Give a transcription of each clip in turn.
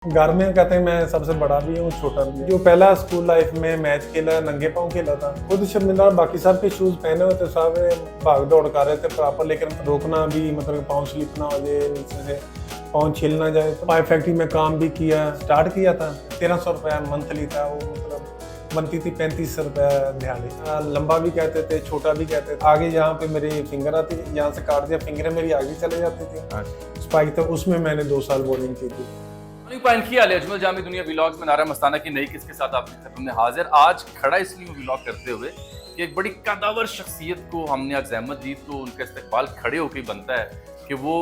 घर में कहते हैं मैं सबसे बड़ा भी हूँ छोटा भी हूँ। जो पहला स्कूल लाइफ में मैच खेला नंगे पाँव खेला था, खुद शर्मिंदा। बाकी सब के शूज पहने हुए थे, सब भाग दौड़ कर रहे थे प्रॉपर, लेकिन रोकना भी मतलब पाँव स्लिप ना हो जाए, नीचे से पाँव छिल ना जाए। तो पाइप फैक्ट्री में काम भी किया, स्टार्ट किया था। 1300 रुपया मंथली था वो, मतलब बनती थी 3500 रुपया दिहाड़ी। लंबा भी कहते थे, छोटा भी कहते थे। आगे यहाँ पे मेरी फिंगर आती, यहाँ से काट दिया फिंगर मेरी आगे चले जाती थी स्पाइक, तो उसमें मैंने 2 साल बॉलिंग की थी। अजमल जामी दुनिया व्लॉग्स में नारा मस्ताना की नई किस्त के साथ आपकी खत्म में हाजिर। आज खड़ा इसलिए व्लॉग करते हुए कि एक बड़ी कदावर शख्सियत को हमने आज ज़हमत दी, तो उनका इस्तकबाल खड़े होकर बनता है कि वो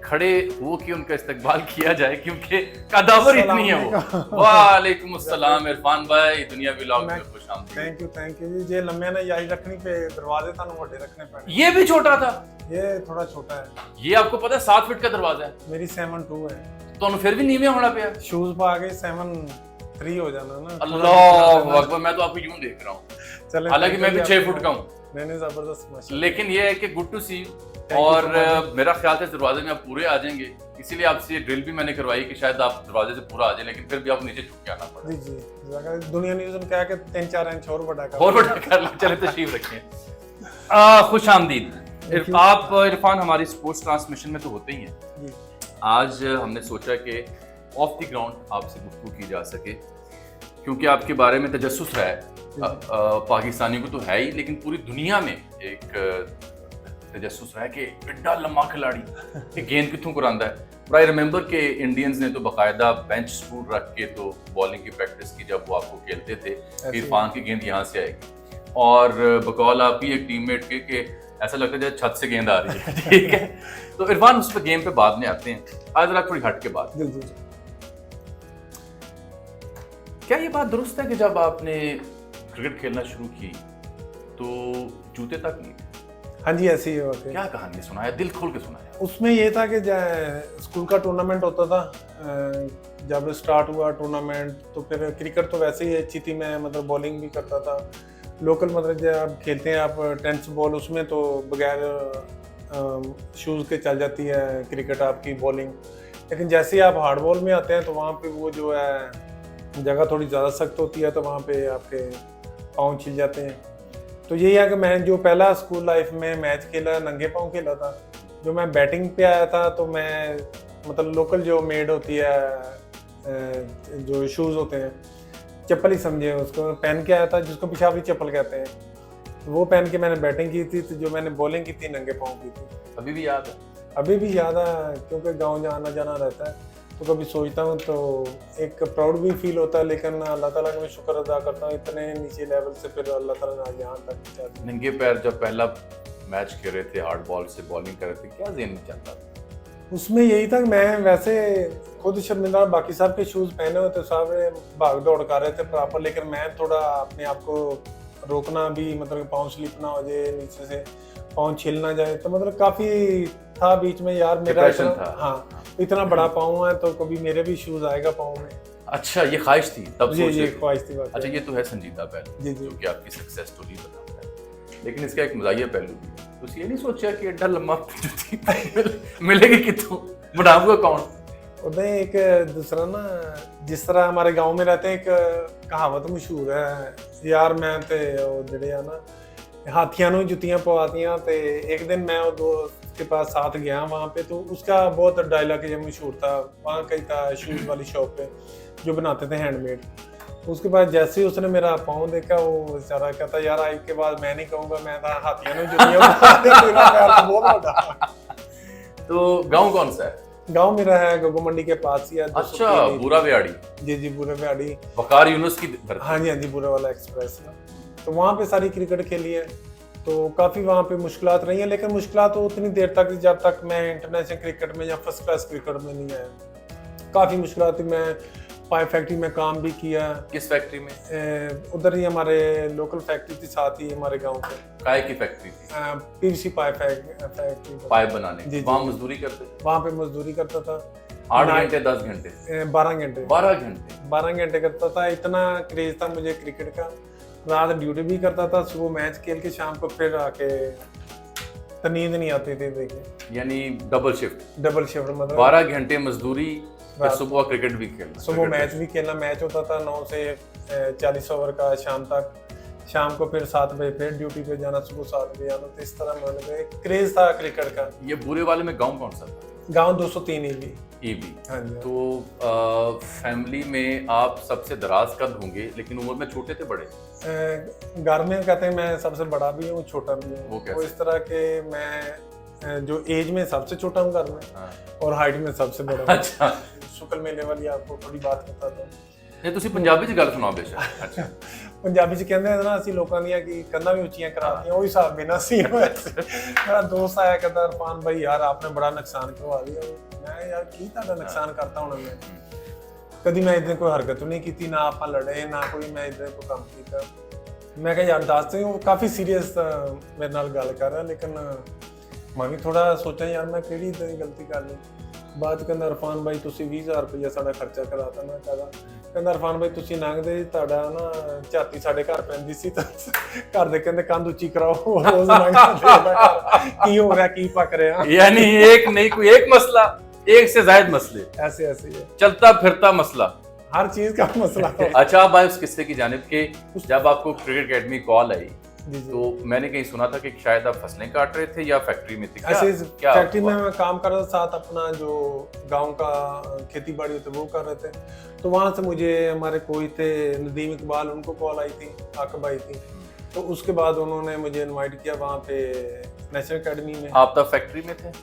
खड़े हो कि उनका इस्तकबाल किया जाए, क्योंकि कदावर इतनी है वो। वालेकुम अस्सलाम इरफान भाई, दुनिया व्लॉग में खुश आमदीद। थैंक यू जी। जे लम्बे ना याई रखनी पे दरवाजे थानू वड्डे रखने पड़े। ये भी छोटा था, ये थोड़ा छोटा है। ये आपको पता है 7 फीट का दरवाजा है। मेरी 7'2" है, तो फिर भी नीवे होना पे शूज पा के 7'3" हो जाना ना। अल्लाह अकबर, मैं तो आपको यूं देख रहा हूँ, हालांकि मैं भी 6 फुट का हूँ। नहीं जबरदस्त, लेकिन ये है कि गुड टू सी। और मेरा ख्याल था दरवाजे में आप पूरे आ जाएंगे, इसीलिए आपसे ड्रिल भी मैंने करवाई कि शायद आप दरवाजे से पूरा आ जाए, लेकिन फिर भी आप नीचे झुक के आना पड़ा। जी जी, दुनिया न्यूज़ ने कहा कि 3-4 इंच और बड़ा कर ले। चले तशरीफ रखें। खुश आमदीद। आप इरफान हमारी स्पोर्ट्स ट्रांसमिशन में तो होते ही हैं। आज हमने सोचा कि ऑफ द ग्राउंड आपसे गुफ्तगू की जा सके, क्योंकि आपके बारे में तजस्सुस है, पाकिस्तानी को तो है ही, लेकिन पूरी दुनिया में एक तजस्सुस है कि एड्डा लम्मा खिलाड़ी कि गेंद कितों करांदा है। आई रिमेंबर कि इंडियंस ने तो बाकायदा बेंच स्टूल रख के तो बॉलिंग की प्रैक्टिस की जब वो आपको खेलते थे कि इरफान की गेंद यहाँ से आएगी, और बकौल आप ही एक टीममेट के ऐसा लगता है जैसे छत से गेंद आ रही है। ठीक है, तो इरफान उस पर गेम पे बाद में आते हैं। आज जरा थोड़ी हट के बात। क्या ये बात दुरुस्त है कि जब आपने क्रिकेट खेलना शुरू की तो जूते तक नहीं? हाँ जी, ऐसी ही बात है। क्या कहानी सुनाया, दिल खोल के सुनाया। उसमें ये था कि स्कूल का टूर्नामेंट होता था, जब स्टार्ट हुआ टूर्नामेंट तो फिर क्रिकेट तो वैसे ही अच्छी थी, मैं मतलब बॉलिंग भी करता था। लोकल मतलब जब खेलते हैं आप टेनिस बॉल, उसमें तो बगैर शूज़ के चल जाती है क्रिकेट आपकी बॉलिंग, लेकिन जैसे ही आप हार्ड बॉल में आते हैं तो वहाँ पे वो जो है जगह थोड़ी ज़्यादा सख्त होती है, तो वहाँ पे आपके पाँव छिल जाते हैं। तो यही है कि मैं जो पहला स्कूल लाइफ में मैच खेला नंगे पाँव खेला था, जो मैं बैटिंग पे आया था तो मैं मतलब लोकल जो मेड होती है, जो शूज़ होते हैं, चप्पल ही समझे उसको, पहन के आया था, जिसको पेशावरी चप्पल कहते हैं, तो वो पहन के मैंने बैटिंग की थी। तो जो मैंने बॉलिंग की थी नंगे पाँव की थी। अभी भी याद है? अभी भी याद है, क्योंकि गाँव आना जाना रहता है, तो कभी सोचता हूँ तो एक प्राउड भी फील होता है, लेकिन अल्लाह ताला का मैं शुक्र अदा करता हूँ, इतने नीचे लेवल से फिर अल्लाह ताला ने आज यहाँ तक पहुंचा। नंगे पैर जब पहला मैच खेल रहे थे, हार्ड बॉल से बॉलिंग कर रहे थे, क्या ज़हन में चलता था? उसमें यही था कि मैं वैसे खुद शर्मिंदा, बाकी सब के शूज़ पहने हुए थे, सब भाग दौड़ कर रहे थे प्रॉपर, लेकिन मैं थोड़ा अपने आप को रोकना भी, मतलब पाँव स्लिप ना हो जाए, नीचे से पाँव छिल ना जाए, तो मतलब काफ़ी था बीच में यार मेरा था। हाँ, इतना बड़ा पाँव है तो कभी मेरे भी शूज़ आएगा पाँव में। अच्छा, ये ख्वाहिश थी तब? ये ख्वाहिश थी बात। अच्छा, ये तो है संजीदा पहलू जो कि आपकी सक्सेस स्टोरी बताता है, लेकिन इसका एक मज़ाहिया पहलू भी है। तो ये नहीं सोचा कि एड्डा लम्मा मिलेगी कितों, बनाऊंगा कौन? उधर एक दूसरा ना, जिस तरह हमारे गांव में रहते हैं, एक कहावत मशहूर है, यार मैं ते जड़े आ ना हाथियां नूं जुत्तियां पवातियां, ते एक दिन मैं और दोस्त के पास साथ गया वहाँ पे, तो उसका बहुत डायलॉग ये मशहूर था। वहाँ कहीं था शूज़ वाली शॉप पे जो बनाते थे हैंडमेड। उसके बाद जैसे ही उसने मेरा पाँव देखा, वो बेचारा कहता यार आज के बाद मैं नहीं कहूँगा मैं था हाथियां नूं जुत्तियां बहुत बड़ा। तो गाँव कौन सा है? गांव मेरा है गगो मंडी के पास ही है। अच्छा, बुरा व्याड़ी। जी बुरा व्याड़ी, वकार यूनुस की धरती। हाँ जी बुरा वाला एक्सप्रेस है। तो वहाँ पे सारी क्रिकेट खेली है, तो काफ़ी वहाँ पे मुश्किलात रही हैं, लेकिन मुश्किलात तो उतनी देर तक जब तक मैं इंटरनेशनल क्रिकेट में या फर्स्ट क्लास क्रिकेट में नहीं आया। काफ़ी मुश्किलात थी। मैं पाइप फैक्ट्री में काम भी किया। किस फैक्ट्री में? उधर ही हमारे लोकल फैक्ट्री थी, साथ ही हमारे गांव पे। काय की फैक्ट्री थी? पीवीसी पाइप फैक्ट्री, पाइप बनाने। वहाँ मजदूरी करते? वहाँ पे मजदूरी करता था। 8 घंटे 10 घंटे? 12 घंटे। 12 घंटे करता था। इतना क्रेज था मुझे क्रिकेट का, रात ड्यूटी भी करता था, सुबह मैच खेल के शाम को फिर आके नींद नहीं आती थी। देखिए, यानी डबल शिफ्ट मतलब 12 घंटे मजदूरी, फिर सुबह क्रिकेट भी खेलना, सुबह मैच भी खेलना। मैच होता था 9 से 40 ओवर का शाम तक। शाम को फिर 7 बजे फिर ड्यूटी पे जाना, सुबह 7 बजे आना। तो इस तरह मैंने एक क्रेज था क्रिकेट का। ये बुरे वाले में गांव कौन सा था? गांव 203 ईवी। ईवी। हाँ जी। तो फैमिली में आप सबसे दराज कद होंगे, लेकिन उम्र में छोटे थे बड़े? घर में कहते हैं मैं सबसे बड़ा भी हूँ छोटा भी हूँ। वो तो इस तरह के मैं जो एज में सबसे छोटा हूँ घर में। हाँ। और हाइट में सबसे बड़ा हूँ। अच्छा। शुक्ल मेले वाली आपको थोड़ी बात बताता हूँ। नहीं, ਤੁਸੀਂ ਪੰਜਾਬੀ 'ਚ ਗੱਲ ਸੁਣਾਓ ਬੇਸ਼ੱਕ। ਅੱਛਾ। ਪੰਜਾਬੀ ਚ ਕਹਿੰਦੇ ਆ ਨਾ ਅਸੀਂ ਲੋਕਾਂ ਦੀਆਂ ਕੀ ਕੰਨਾਂ ਵੀ ਉੱਚੀਆਂ ਕਰਾਤੀਆਂ, ਉਹ ਹਿਸਾਬ ਬਿਨਾ ਸੀ ਹੋਇਆ ਸੀ। ਮੇਰਾ ਦੋਸਤ ਆਇਆ ਕਹਿੰਦਾ ਇਰਫਾਨ ਭਾਈ ਯਾਰ ਆਪਨੇ ਬੜਾ ਨੁਕਸਾਨ ਕਰਵਾ ਲਿਆ। ਮੈਂ ਯਾਰ ਕੀ ਤੁਹਾਡਾ ਨੁਕਸਾਨ ਕਰਤਾ ਹੁਣ ਮੈਂ? ਕਦੀ ਮੈਂ ਇਦਾਂ ਕੋਈ ਹਰਕਤ ਨਹੀਂ ਕੀਤੀ, ਨਾ ਆਪਾਂ ਲੜੇ, ਨਾ ਕੋਈ ਮੈਂ ਇਦਾਂ ਕੋਈ ਕੰਮ ਕੀਤਾ। ਮੈਂ ਕਿਹਾ ਯਾਰ ਦੱਸ ਦੇ, ਉਹ ਕਾਫੀ ਸੀਰੀਅਸ ਮੇਰੇ ਨਾਲ ਗੱਲ ਕਰ ਰਿਹਾ, ਲੇਕਿਨ ਮੈਂ ਵੀ ਥੋੜਾ ਸੋਚਿਆ ਯਾਰ ਮੈਂ ਕਿਹੜੀ ਇਦਾਂ ਦੀ ਗਲਤੀ ਕਰ ਲਈ। ਬਾਅਦ ਚ ਕਹਿੰਦਾ ਇਰਫਾਨ ਭਾਈ ਤੁਸੀਂ 20,000 ਰੁਪਇਆ ਸਾਡਾ ਖਰਚਾ ਕਰਾਤਾ। ਮੈਂ ਕਹਿੰਦਾ ਇਰਫਾਨ ਭਾਈ ਤੁਸੀਂ ਲੰਘਦੇ ਤੁਹਾਡਾ ਨਾ ਝਾਤੀ ਸਾਡੇ ਘਰ ਪੈਂਦੀ ਸੀ ਤਾਂ ਘਰ ਦੇ ਕਹਿੰਦੇ ਕੰਧ ਉੱਚੀ ਕਰਾਓ, ਰੋਜ਼ ਲੰਘਦੇ ਕੀ ਹੋ ਰਿਹਾ, ਕੀ ਪੱਕ ਰਿਹਾ। यानी एक नहीं कोई एक मसला, एक से ज्यादा मसले, ऐसे ऐसे है चलता फिरता मसला, हर चीज का मसला हो। अच्छा आप आए उस किस्से की जानिब के जब आपको क्रिकेट एकेडमी कॉल आई जी जी। तो मैंने कहीं सुना था कि शायद आप फसलें काट रहे थे या फैक्ट्री में थे, ऐसे क्या फैक्ट्री में हुआ? मैं काम कर रहा था, साथ अपना जो गांव का खेती बाड़ी होती वो कर रहे थे। तो वहां से मुझे हमारे कोई थे नदीम इकबाल, उनको कॉल आई थी, आकब आई थी। तो उसके बाद उन्होंने मुझे इनवाइट किया वहाँ पे नेशनल एकेडमी में। आप तब फैक्ट्री में थे?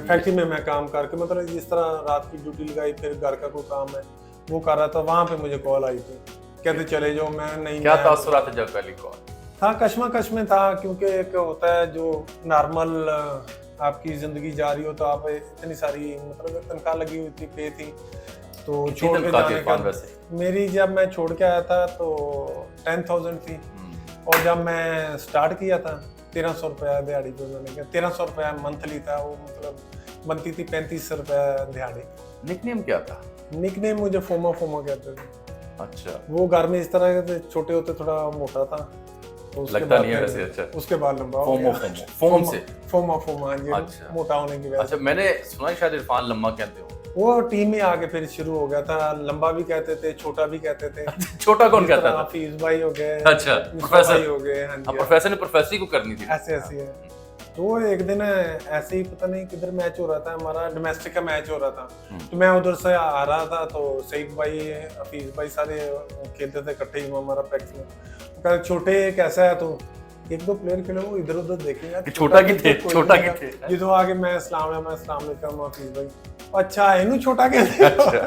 फैक्ट्री में मैं काम करके मतलब जिस तरह रात की ड्यूटी लगाई, फिर घर का कोई काम है वो कर रहा था, वहाँ पे मुझे कॉल आई थी, कहते चले जाओ। मैं नहीं, क्या तासुरात है जब पहली कॉल? था कश्मकश में था, क्योंकि एक होता है जो नॉर्मल आपकी जिंदगी जा रही हो तो आप इतनी सारी मतलब तनख्वाह लगी हुई थी, पे थी, तो छोड़ के जाने का। मेरी जब मैं छोड़ के आया था तो 10,000 थी, और जब मैं स्टार्ट किया था 1300 रुपया दिहाड़ी पे मैंने किया। 1300 रुपया मंथली था वो, मतलब बनती थी 3500 रुपया दिहाड़ी। निकनेम क्या था? निकनेम मुझे फोमा फोमा कहते थे। अच्छा। वो घर में इस तरह के छोटे होते, थोड़ा मोटा था तो लगता नहीं है वैसे। अच्छा। उसके बाद लंबा हो फोमो गया। फोम से फोमा फोमा जी। अच्छा। मोटा होने की वजह अच्छा, मैंने सुना है शायद इरफान लम्बा कहते हो। वो टीम में आगे फिर शुरू हो गया था। लंबा भी कहते थे, छोटा भी कहते थे। छोटा कौन कहता था? हाफिज भाई हो गए, अच्छा, प्रोफेसर हो गए। हाँ जी, प्रोफेसर ने प्रोफेसरी को करनी थी। ऐसे ऐसे है। तो एक दिन ऐसे ही पता नहीं किधर मैच हो रहा था, हमारा डोमेस्टिक का मैच हो रहा था। तो मैं उधर से आ रहा था तो सईद भाई, हफीज भाई सारे खेलते थे इकट्ठे ही हमारा प्रैक्टिस में। कहते छोटे कैसा है, तो एक दो प्लेयर खेले वो इधर उधर देखेंगे कि छोटा की थे, छोटा की थे। जितो आगे मैं अस्सलाम वालेकुम हफीज भाई, अच्छा इन्हू छोटा कहते। अच्छा।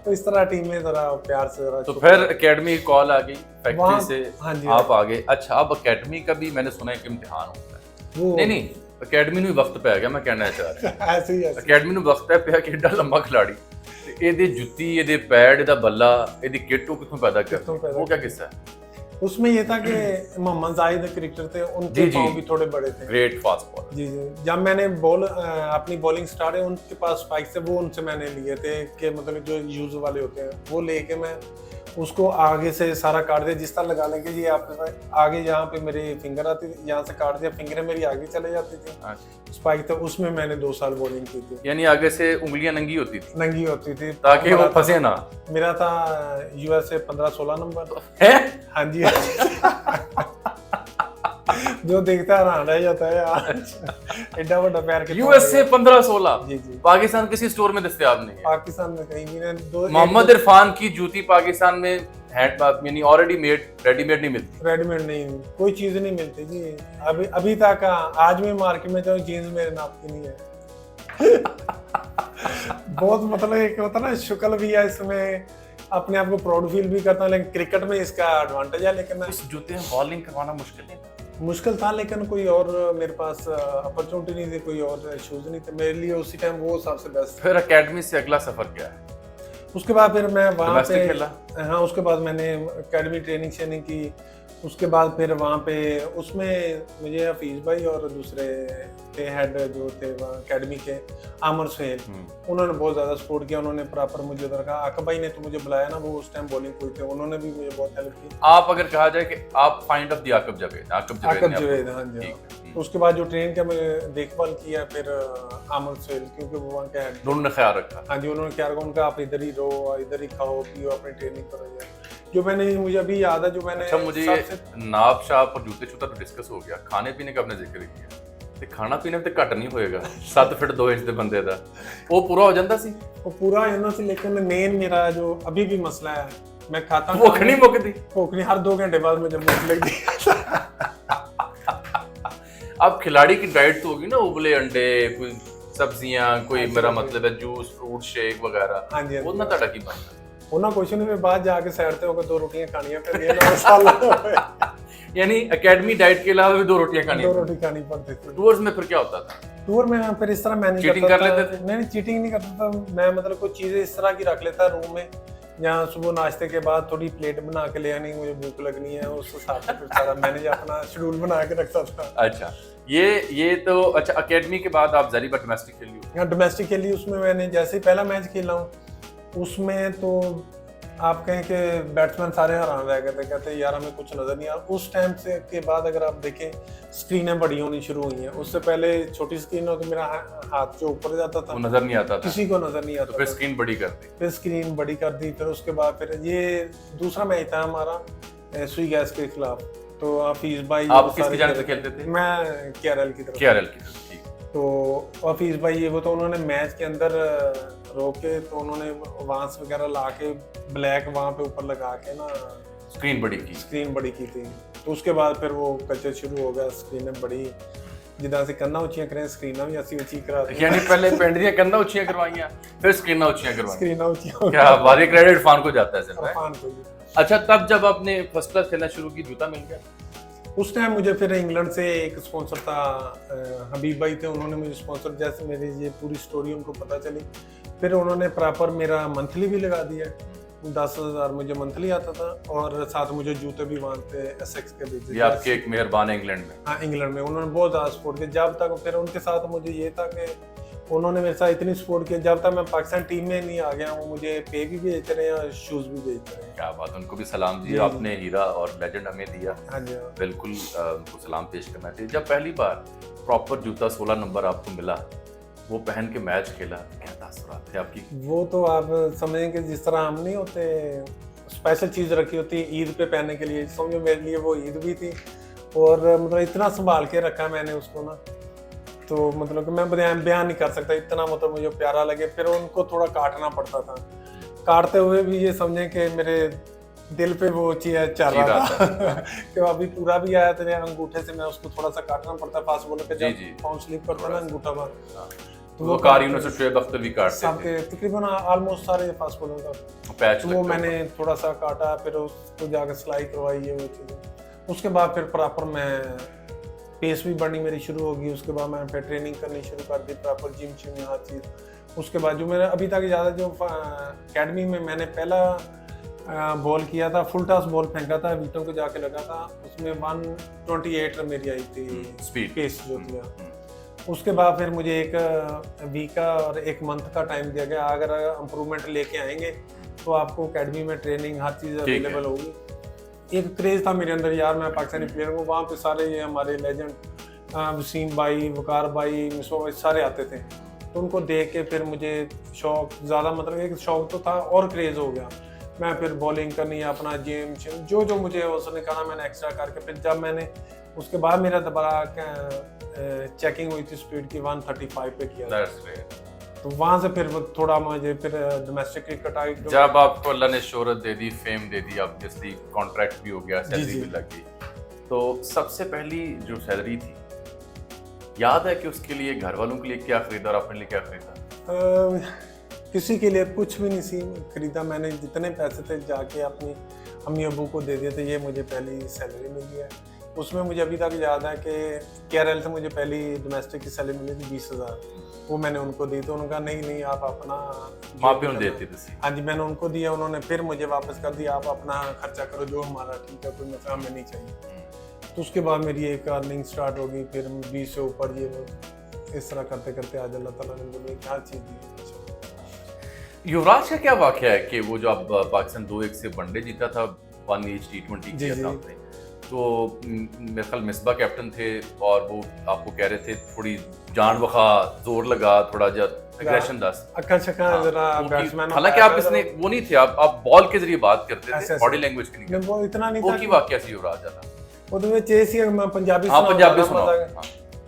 तो इस तरह टीम में जरा प्यार से जरा। तो फिर एकेडमी कॉल आ गई, फैक्ट्री से हाँ जी, आप आ गए। अच्छा, अब एकेडमी का भी मैंने सुना है कि इम्तिहान होता है। वो नहीं एकेडमी ਨੂੰ ਵਕਤ ਪੈ ਗਿਆ, ਮੈਂ ਕਹਿਣਾ ਚਾਹ ਰਿਹਾ। ऐसे ही एकेडमी ਨੂੰ ਵਕਤ ਪਿਆ ਕਿ ਏਡਾ ਲੰਮਾ ਖਿਲਾੜੀ ਤੇ ਇਹਦੇ ਜੁੱਤੀ, ਇਹਦੇ ਪੈਡ, ਇਹਦਾ ਬੱਲਾ, ਇਹਦੀ ਕਿੱਟ ਉਹ ਕਿੱਥੋਂ ਪੈਦਾ कितों ਕਰਦਾ? पैदा ਉਹ क्या किस्सा है? उसमें ये था कि मोहम्मद जाहिद क्रिकेटर थे, उनके जी, जी। पाँव भी थोड़े बड़े थे। Great fast bowler. जी जी। जब मैंने अपनी बॉलिंग स्टार्ट है, उनके पास स्पाइक्स है, वो उनसे मैंने लिए थे कि मतलब जो यूज वाले होते हैं वो लेके मैं उसको आगे से सारा काट दिया, जिस तरह लगा लेंगे जी आप आगे यहाँ पे मेरी फिंगर आती थी, यहाँ से काट दिया, फिंगरें मेरी आगे चले जाती थी। स्पाइक था, उसमें मैंने 2 साल बॉलिंग की थी। यानी आगे से उंगलियां नंगी होती थी? नंगी होती थी ताकि वो फंसे ना। मेरा था यूएसए 15-16 नंबर है। हाँ जी। जो देखता है हैरान रह जाता है यार, एडा बड़ा पैर के। यूएसए 15-16। जी जी। पाकिस्तान किसी स्टोर में दस्तयाब नहीं है। पाकिस्तान में कहीं भी नहीं। मोहम्मद इरफान की जूती पाकिस्तान में हैंड यानी ऑलरेडी मेड, रेडीमेड नहीं मिलती। रेडीमेड नहीं, कोई चीज नहीं मिलती जी। अभी तक आज में मार्केट में तो जीन्स मेरे नाप की नहीं है। बहुत मतलब एक होता ना शुक्ल भी है इसमें, अपने आप को प्राउड फील भी करता हूँ, लेकिन क्रिकेट में इसका एडवांटेज है। लेकिन इस जूते में बॉलिंग करवाना मुश्किल नहीं था? मुश्किल था, लेकिन कोई और मेरे पास अपॉर्चुनिटी नहीं थी, कोई और शूज नहीं थे मेरे लिए उसी टाइम, वो सबसे बेस्ट। फिर एकेडमी से अगला सफर क्या है? उसके बाद फिर मैं वहाँ पे खेला? हाँ, उसके बाद मैंने एकेडमी ट्रेनिंग की। उसके बाद फिर वहाँ पे उसमें मुझे हफीज भाई और दूसरे थे हेड जो थे वहाँ एकेडमी के, आमर सुहेल, उन्होंने बहुत ज़्यादा सपोर्ट किया। उन्होंने प्रॉपर मुझे उधर कहा, आकब भाई ने तो मुझे बुलाया ना, वो उस टाइम बॉलिंग कोई थे, उन्होंने भी मुझे बहुत हेल्प की। आप अगर कहा जाए कि आप find of the Aaqib Javed, Aaqib Javed, हाँ जी। उसके बाद जो ट्रेन का मैं देखभाल किया फिर आमर सेल, क्योंकि वो वहाँ के हेड। दोनों ने ख्याल रखा। हाँ जी, उन्होंने क्या रखा, उनका आप इधर ही रहो, इधर ही खाओ पियो, अपनी ट्रेनिंग करो। जो मैंने, मुझे अभी याद है जो मैंने अच्छा, मुझे ये नाप शाप और जूते छूता तो डिस्कस हो गया, खाने पीने का आपने जिक्र किया ਤੇ ਖਾਣਾ ਪੀਣਾ ਤੇ ਘੱਟ ਨਹੀਂ ਹੋਏਗਾ। 7 ਫੁੱਟ 2 ਇੰਚ ਦੇ ਬੰਦੇ ਦਾ ਉਹ ਪੂਰਾ ਹੋ ਜਾਂਦਾ ਸੀ। वो पूरा है ना, लेकिन मेन मेरा जो अभी भी मसला है, मैं खाता हूँ, भूख नहीं मुकती। भूख नहीं, हर 2 घंटे बाद मुझे भूख लगती है। अब खिलाड़ी की डाइट तो होगी ना, उबले अंडे, कोई सब्जियां, कोई मेरा मतलब है जूस फ्रूट शेक वगैरह। हाँ जी, वो ना ਤੁਹਾਡਾ ਕੀ ਬਣਦਾ? ਉਹਨਾਂ ਕੁਛ ਨਹੀਂ, मैं बाद जाके साइड पे होकर 2 रोटियां खानी पड़ती है ना, मसाला। यानी एकेडमी डाइट के अलावा भी 2 रोटियां खानी? 2 रोटी खानी पड़ती थी। टूर्स में फिर क्या होता था? टूर में फिर इस तरह मैनेज चीटिंग कर लेते थे? नहीं, चीटिंग नहीं करता था मैं, मतलब कुछ चीजें इस तरह की रख लेता रूम में, जहाँ सुबह नाश्ते के बाद थोड़ी प्लेट बना के ले आनी, मुझे भूख लगनी है, उस हिसाब से फिर सारा मैनेज अपना शेड्यूल बना के रखता था। अच्छा, ये तो अच्छा, एकेडमी के बाद आप जरीबा डोमेस्टिक खेली हो? हाँ, डोमेस्टिक खेली, उसमें मैंने जैसे ही पहला मैच खेला हूँ, उसमें तो आप कहें कि बैट्समैन सारे हैरान रह गए थे, कहते यार हमें कुछ नजर नहीं आ रहा। उस टाइम से के बाद अगर आप देखें, स्क्रीनें बड़ी होनी शुरू हुई हैं। उससे पहले छोटी स्क्रीन हो तो मेरा हाथ जो ऊपर जाता था, वो नजर नहीं आता था, किसी को नजर नहीं आता। तो फिर स्क्रीन बड़ी कर दी, फिर उसके बाद फिर ये दूसरा मैच था हमारा सुई गैस के खिलाफ। तो हफीज भाई, आप किसकी जानिब से खेलते थे? मैं केआरएल की तरफ। केआरएल की तरफ, ठीक। तो हफीज भाई वो तो उन्होंने मैच के अंदर रोके, तो उन्होंने वांस वगैरह ला के ब्लैक वहां पे ऊपर लगा के ना स्क्रीन बड़ी की थी। तो उसके बाद फिर वो कल्चर शुरू हो गया, स्क्रीनें बड़ी जिदा से कंधा उचियां करें, स्क्रीनां भी ऐसी उची करा दी। यानी पहले पेंट दी कंधा उचियां करवाइयां, फिर स्क्रीनां उचियां करवाइयां। क्या बारी क्रेडिट इरफान को जाता है सिर्फ? इरफान को। अच्छा, तब जब आपने फर्स्ट क्लास खेलना शुरू की, जूता मिल गया? उस टाइम मुझे फिर इंग्लैंड से एक स्पॉन्सर था, हबीब भाई थे, उन्होंने मुझे स्पॉन्सर, जैसे मेरी ये पूरी स्टोरी उनको पता चली, फिर उन्होंने प्रॉपर मेरा मंथली भी लगा दिया। 10,000 मुझे मंथली आता था, और साथ मुझे जूते भी वहाँ पे एसेक्स के भेजे। ये आपके एक मेहरबान है इंग्लैंड में? हाँ, इंग्लैंड में उन्होंने बहुत ज़्यादा सपोर्ट किया। जब तक फिर उनके साथ मुझे ये था कि उन्होंने मेरे साथ इतनी सपोर्ट किया, जब तक मैं पाकिस्तान टीम में नहीं आ गया, वो मुझे पे भी भेजते रहे और शूज़ भी भेजते रहे। क्या बात, उनको भी सलाम जी, आपने हीरा और लेजेंड हमें दिया। हाँ जी, बिल्कुल उनको सलाम पेश करना चाहिए। जब पहली बार प्रॉपर जूता 16 नंबर आपको मिला, वो पहन के मैच खेला, क्या तासुरात थे आपकी? वो तो आप समझें कि जिस तरह हम नहीं होते, स्पेशल चीज़ रखी होती ईद पे पहनने के लिए, समझो मेरे लिए वो ईद भी थी। और मतलब इतना संभाल के रखा मैंने उसको ना, तो मतलब कि मैं बयान नहीं कर सकता, इतना मतलब मुझे प्यारा लगे। फिर उनको थोड़ा काटना पड़ता था, काटते हुए भी ये समझें कि मेरे दिल पे वो चीज चल रहा था कि अभी पूरा भी आया तेरे अंगूठे से, मैं उसको थोड़ा सा काटना पड़ता फास्ट बॉलर पे, जब पाउंड स्लिप करता ना अंगूठा पर, तो वो कारियों से शुएब अख्तर भी काटते सबके तकरीबन ऑलमोस्ट सारे फास्ट बॉलर का पैच, तो वो मैंने थोड़ा सा काटा, फिर उसको जाकर सिलाई करवाई है वो चीज़ें। उसके बाद फिर प्रॉपर मैं पेस भी बढ़नी मेरी शुरू होगी। उसके बाद मैं फिर ट्रेनिंग करनी शुरू कर दी, प्रॉपर जिम शिम हर चीज़। उसके बाद जो मेरा अभी तक ज़्यादा जो अकेडमी में मैंने पहला बॉल किया था, फुल टॉस बॉल फेंका था, विकेटों को जाके लगा था, उसमें 128 मेरी आई थी स्पीड, पेस जो थी। उसके बाद फिर मुझे एक वीक का और 1 मंथ का टाइम दिया गया, अगर इम्प्रूवमेंट लेके आएंगे तो आपको अकेडमी में ट्रेनिंग हर चीज़ अवेलेबल होगी। एक क्रेज़ था मेरे अंदर, यार मैं पाकिस्तानी प्लेयर को, वहाँ पे सारे ये हमारे लेजेंड वसीम भाई, वकार भाई, मिसबा भाई सारे आते थे, तो उनको देख के फिर मुझे शौक ज़्यादा, मतलब एक शौक तो था और क्रेज़ हो गया। मैं फिर बॉलिंग करनी, अपना जिम शिम जो मुझे उसने कहा मैंने एक्स्ट्रा करके, फिर जब मैंने उसके बाद मेरा दोबारा चेकिंग हुई थी स्पीड की 135 पे किया, तो वहाँ से फिर थोड़ा मुझे फिर डोमेस्टिक क्रिकेट आई। जब आपको अल्लाह ने शोहरत दे दी, फेम दे दी, ऑब्वियसली कॉन्ट्रैक्ट भी हो गया, सैलरी भी लग गई, तो सबसे पहली जो सैलरी थी, याद है कि उसके लिए घर वालों के लिए क्या खरीदा और अपने लिए क्या खरीदा? किसी के लिए कुछ भी नहीं खरीदा मैंने, जितने पैसे थे जाके अपनी अम्मी अबू को दे दिए थे। ये मुझे पहली सैलरी मिली है, उसमें मुझे अभी तक याद है कि केआरएल से मुझे पहली डोमेस्टिक की सैलरी मिली थी 20,000, वो मैंने उनको दी, तो उन्होंने कहा नहीं आप अपना माँ प्यों देते थे। हाँ जी, मैंने उनको दिया, उन्होंने फिर मुझे वापस कर दिया, आप अपना खर्चा करो जो हमारा ठीक है, कोई मसला हमें नहीं चाहिए। तो उसके बाद मेरी एक अर्निंग स्टार्ट होगी, फिर 20 से ऊपर, ये इस तरह करते करते आज अल्लाह ताला ने मुझे क्या चीज़ दी। युवराज का क्या वाकया है कि वो जो आप पाकिस्तान 2-1 से वनडे जीता था, 1 ईच T20 किया था आपने, तो मेरे ख्याल मिसबा कैप्टन थे और वो आपको कह रहे थे थोड़ी जान वखा जोर लगा थोड़ा जा एग्रेशन दस अक्का शक्का जरा बैट्समैन, हालांकि आप इसने वो नहीं थे, आप बॉल के जरिए बात करते थे, बॉडी लैंग्वेज की नहीं, वो इतना नहीं वो था की वाकया सी युवराज वाला ਉਹਦੇ ਵਿੱਚ ਇਹ ਸੀ ਮੈਂ ਪੰਜਾਬੀ पंजाबी ਸੁਣਾਉਂਦਾ सुनाओ।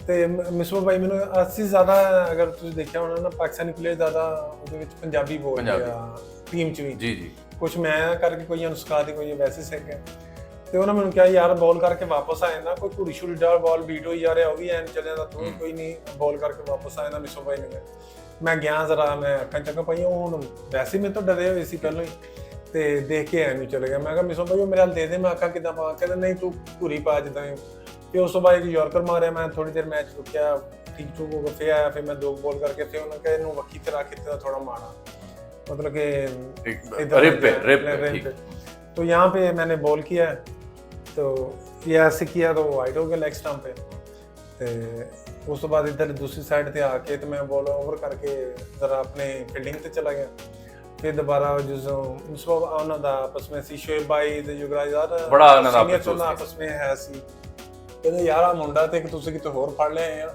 ਤੇ ਮਿਸਬਾ ਭਾਈ ਮੈਨੂੰ ਅਸੀਂ ਜ਼ਿਆਦਾ ਅਗਰ ਤੁਸੀਂ ਦੇਖਿਆ ਹੋਣਾ ਨਾ ਪਾਕਿਸਤਾਨੀ ਪਲੇਅਰ ਜ਼ਿਆਦਾ ਉਹਦੇ ਵਿੱਚ ਪੰਜਾਬੀ ਬੋਲਦੇ ਆ ਟੀਮ 'ਚ ਵੀ जी जी ਕੁਝ ਮੈਂ ਕਰਕੇ ਕੋਈ ਅਨੁਸਕਾ ਦੀ ਕੋਈ ਵੈਸੇ ਸਿੱਖ ਗਿਆ ਤੇ ਉਹਨਾਂ ਮੈਨੂੰ ਕਿਹਾ ਯਾਰ ਬਾਲ ਕਰਕੇ ਵਾਪਸ ਆ ਜਾਂਦਾ ਕੋਈ ਘੁੜੀ ਛੁੜੀ ਡਾਲ ਬਾਲ ਬੀਟ ਹੋਈ ਜਾ ਰਿਹਾ ਉਹ ਵੀ ਐਨ ਚੱਲ ਜਾਂਦਾ ਤੂੰ ਕੋਈ ਨਹੀਂ ਬਾਲ ਕਰਕੇ ਵਾਪਸ ਆ ਜਾਂਦਾ ਮਿਸਬਾ ਭਾਈ ਨੇ ਮੈਂ ਗਿਆ ਜ਼ਰਾ ਮੈਂ ਅੱਖਾਂ ਚੱਕਾਂ ਪਾਈਆਂ ਉਹ ਹੁਣ ਵੈਸੇ ਮੇਰੇ ਤੋਂ ਡਰੇ ਹੋਏ ਸੀ ਪਹਿਲਾਂ ਹੀ ਤੇ ਦੇਖ ਕੇ ਐਵੇਂ ਚਲੇ ਗਿਆ ਮੈਂ ਕਿਹਾ ਮਿਸਬਾ ਭਾਈ ਉਹ ਮੇਰੇ ਹਾਲ ਦੇ ਦੇ ਮੈਂ ਅੱਖਾਂ ਕਿੱਦਾਂ ਪਾ ਕਹਿੰਦਾ ਨਹੀਂ ਤੂੰ ਘੁਰੀ ਪਾ ਜਿੱਦਾਂ ਤੇ ਉਸ ਤੋਂ ਬਾਅਦ ਇੱਕ ਯਾਰਕਰ ਮਾਰਿਆ ਮੈਂ ਥੋੜੀ ਦੇਰ ਮੈਚ ਰੁਕਿਆ ਠੀਕ ਠੂਕ ਹੋ ਗਿਆ ਫਿਰ ਆਇਆ ਫਿਰ ਮੈਂ ਦੋ ਬੋਲ ਕਰਕੇ ਫਿਰ ਉਹਨਾਂ ਕਹੇ ਇਹਨੂੰ ਵੱਖੀ ਤੇ ਰੱਖ ਕੇ थोड़ा मारा मतलब कि रिप तो यहाँ पे मैंने बॉल किया तो ये ऐसे किया तो वाइड हो गया लेग स्टंप पे तो उस तो बाद इधर दूसरी साइड पे आके तो मैं बॉल ओवर करके जरा अपने फील्डिंग पे चला गया फिर दोबारा जो ਉਹਨਾਂ ਦਾ ਆਪਸ ਵਿੱਚ ਸੀ ਸ਼ੋਏਬ ਭਾਈ ਤੇ ਯੁਵਰਾਜ ਯਾਰ ਬੜਾ ਆਨੰਦ ਆਪਸ ਵਿੱਚ ਹੈ ਸੀ ਕਹਿੰਦੇ ਯਾਰ ਆ ਮੁੰਡਾ ਤੇ ਤੁਸੀਂ ਕਿਤੇ ਹੋਰ ਫੜ ਲਿਆ ਆ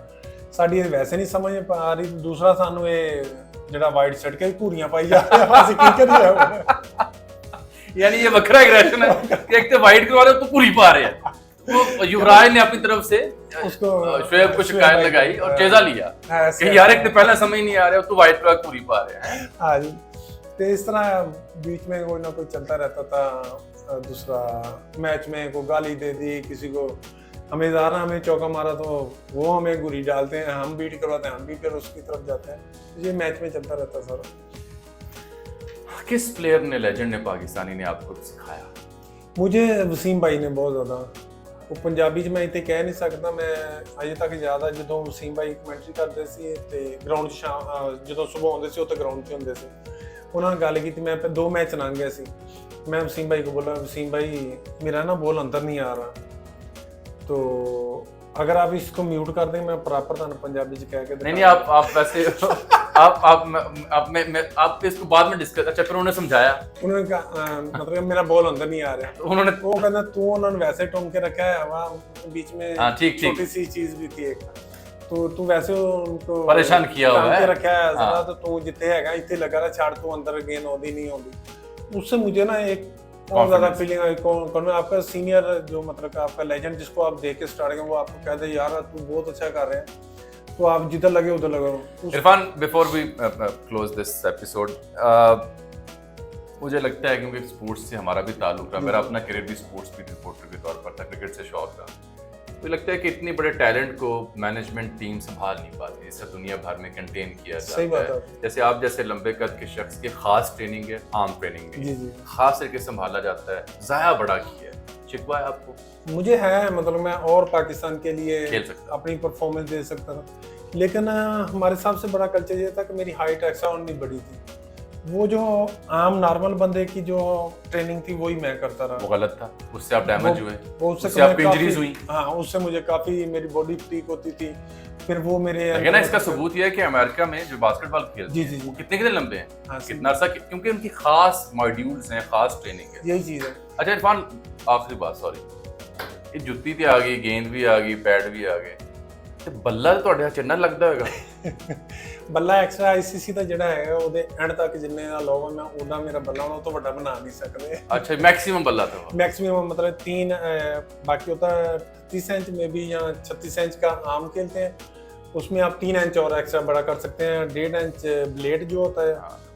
ਸਾਡੀ ਵੈਸੇ ਨਹੀਂ ਸਮਝ ਆ ਰਹੀ ਦੂਸਰਾ ਸਾਨੂੰ ਇਹ ਜਿਹੜਾ ਵਾਈਡ ਛੱਡ ਕੇ ਘੂਰੀਆਂ ਪਾਈ ਜਾ ਰਿਹਾ ਅਸੀਂ ਕੀ ਕਰੀਏ यानी ये वखरा एग्रेशन है कि एक तो वाइड करवा रहे हो तो पूरी पा रहे हैं वो युवराज ने अपनी तरफ से उसको शोएब को शिकायत लगाई और चेजा लिया कि यार एक तो पहला समझ नहीं आ रहा तो वाइड करवा पूरी पा रहे हैं हाँ जी तो इस तरह बीच में कोई ना कोई चलता रहता था दूसरा मैच में कोई गाली दे दी किसी को हमें ज़ारा हमें चौका मारा तो वो हमें गुरी डालते हैं हम बीट करवाते हैं हम भी फिर उसकी तरफ जाते हैं ये मैच में चलता रहता सर किस प्लेयर ने लेजेंड ने पाकिस्तानी ने आपको सिखाया मुझे वसीम भाई ने बहुत ज़्यादा वो पंजाबी च मैं इतने कह नहीं सकता मैं अजे तक ज़्यादा जो वसीम भाई कमेंट्री करते सी ते ग्राउंड शाम जो सुबह आते थे तो ग्राउंड 'ਚ ਹੁੰਦੇ ਸੀ ਉਹਨਾਂ ਨਾਲ ਗੱਲ ਕੀਤੀ मैं 2 मैच लंघ गए सी मैं वसीम भाई को बोला वसीम भाई मेरा ना बॉल अंदर नहीं आ रहा तो अगर आप इसको म्यूट कर दें मैं प्रॉपर थाने पंजाबी च कह के नहीं आप वैसे आप इसको बाद में डिस्कस अच्छा फिर उन्होंने समझाया उन्होंने कहा मतलब मेरा बॉल अंदर नहीं आ रहा तो उन्होंने वो कहना तू उन्होंने वैसे टोम के रखा है वहाँ बीच में छोटी सी चीज भी थी एक तो तू वैसे उनको परेशान किया हुआ है रखा है जरा तो तू जितने हैगा इतने लगा रहा छाड़ तू अंदर गेंद आती नहीं आती उससे मुझे ना एक बहुत ज्यादा फीलिंग है कौन आपका सीनियर जो मतलब आपका लेजेंड जिसको आप देख के स्टार्ट करें वो आपको कहते यार तू बहुत अच्छा कर रहे हैं तो आप जिधर लगे उधर लगो Irfan before we close this episode मुझे लगता है क्योंकि स्पोर्ट्स से हमारा भी ताल्लुक रहा मेरा अपना करियर भी स्पोर्ट्स भी रिपोर्टर के तौर पर था क्रिकेट से शौक था मुझे लगता है कि इतने बड़े टैलेंट को मैनेजमेंट टीम संभाल नहीं पाती इसे दुनिया भर में कंटेन किया जाता है जैसे आप जैसे लंबे कद के शख्स की खास ट्रेनिंग है आम ट्रेनिंग में खास करके संभाला जाता है ज़ाया बड़ा किया है शिकवा है आपको मुझे है मतलब मैं और पाकिस्तान के लिए खेल सकता अपनी परफॉर्मेंस दे सकता था लेकिन हमारे सबसे बड़ा कल्चर ये था कि मेरी हाइट एक्स्ट्राऑर्डिनरी बड़ी थी वो जो आम नॉर्मल बंदे की जो ट्रेनिंग थी वही मैं करता रहा वो गलत था उससे आप डैमेज हुए उससे आप इंजरीज हुई हाँ उससे मुझे काफी मेरी बॉडी ठीक होती थी फिर वो मेरे ना इसका सबूत ये है कि अमेरिका में जो बास्केटबॉल खेलते हैं वो कितने लंबे हैं हाँ, कितना अर्सा क्योंकि उनकी खास मॉड्यूल्स हैं खास ट्रेनिंग है यही चीज है अच्छा इरफान आखिरी बात सॉरी ये जुत्ती भी आ गई गेंद भी आ गई पैड भी आ गए ਬੱਲਾ ਤੁਹਾਡੇ ਚੰਨਾ ਲੱਗਦਾ ਹੋਵੇਗਾ ਬੱਲਾ ਐਕਸਟਰਾ ਆਈਸੀਸੀ ਦਾ ਜਿਹੜਾ ਹੈਗਾ ਉਹਦੇ ਐਂਡ ਤੱਕ ਜਿੰਨੇ ਦਾ ਲੋਗਾ ਮੈਂ ਉਹਦਾ ਮੇਰਾ ਬੱਲਾ ਉਹ ਤੋਂ ਵੱਡਾ ਬਣਾ ਨਹੀਂ ਸਕਦੇ अच्छा मैक्सिमम बल्ला था मैक्सिमम मतलब 3 बाकी होता है 30 इंच में भी या 36 इंच का आम खेलते हैं उसमें आप 3 इंच और एक्स्ट्रा बड़ा कर सकते हैं 1.5 इंच ब्लेड जो होता है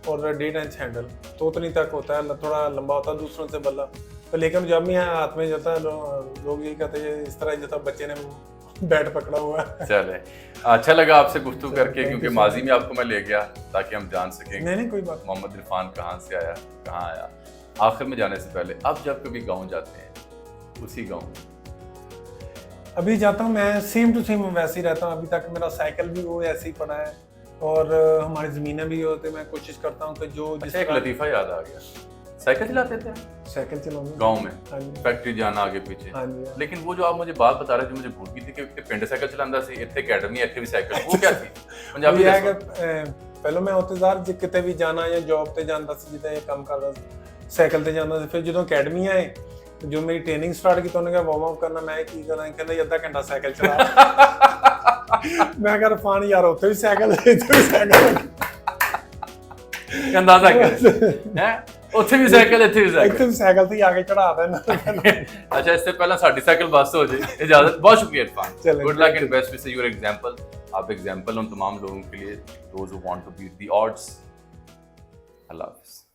और 1.5 इंच हैंडल तो उतनी तक होता है थोड़ा लंबा होता है दूसरों से बल्ला तो लेकिन जब भी हाथ में जाता है लोग ये कहते हैं इस तरह जैसा बच्चे ने बैट पकड़ा हुआ है चले अच्छा लगा आपसे गुफ्तगू करके क्योंकि माजी में आपको मैं ले गया ताकि हम जान सकें नहीं कोई बात मोहम्मद इरफान कहाँ से आया कहाँ आया आखिर में जाने से पहले अब जब कभी गांव जाते हैं उसी गांव अभी जाता हूँ मैं सेम टू सेम वैसे ही रहता हूँ अभी तक मेरा साइकिल भी वो ऐसे ही पड़ा है और हमारी ज़मीनें भी होती मैं कोशिश करता हूँ कि जो अच्छा एक लतीफ़ा याद आ गया साइकिल चलाते थे साइकिल चलाऊंगा गांव में फैक्ट्री जाना आगे पीछे लेकिन वो जो आप मुझे बात बता रहे थे मुझे भूल गई थी कि पिंड साइकिल चलांदा सी इत्थे अकेडमी इत्थे भी साइकिल वो क्या थी पंजाबी है कि पहले मैं ਉੱਥੇ ਜ਼ਾਰ ਜੇ ਕਿਤੇ ਵੀ ਜਾਣਾ ਜਾਂ ਜੌਬ ਤੇ ਜਾਂਦਾ ਸੀ ਜਿੱਦਾਂ ਇਹ ਕੰਮ ਕਰਦਾ ਸੀ ਸਾਈਕਲ ਤੇ ਜਾਂਦਾ ਸੀ ਫਿਰ ਜਦੋਂ ਅਕੈਡਮੀ ਆਏ जो मेरी ट्रेनिंग स्टार्ट की तो उन्होंने कहा वार्म अप करना, मैं की करना, कहंदा अद्धा घंटा साइकिल चला। मैं कह इरफान यार उत्थे भी साइकिल इत्थे भी साइकिल अंदाजा कर हैं ਉੱਥੇ ਵੀ ਸਾਈਕਲ ਇੱਥੇ ਵੀ ਇੱਥੇ ਸਾਈਕਲ ਵੀ ਸਾਈਕਲ ਤੇ ਹੀ ਆ ਕੇ ਚੜਾ ਦੇਣਾ। अच्छा इससे पहले साड़ी साइकिल बस हो जाए। इजाजत, बहुत शुक्रिया इरफान, चलें, good luck thank and you. Best wishes, your example, आप एग्जांपल उन तमाम लोगों के लिए, those who want to beat the odds. अल्लाह हाफिज़।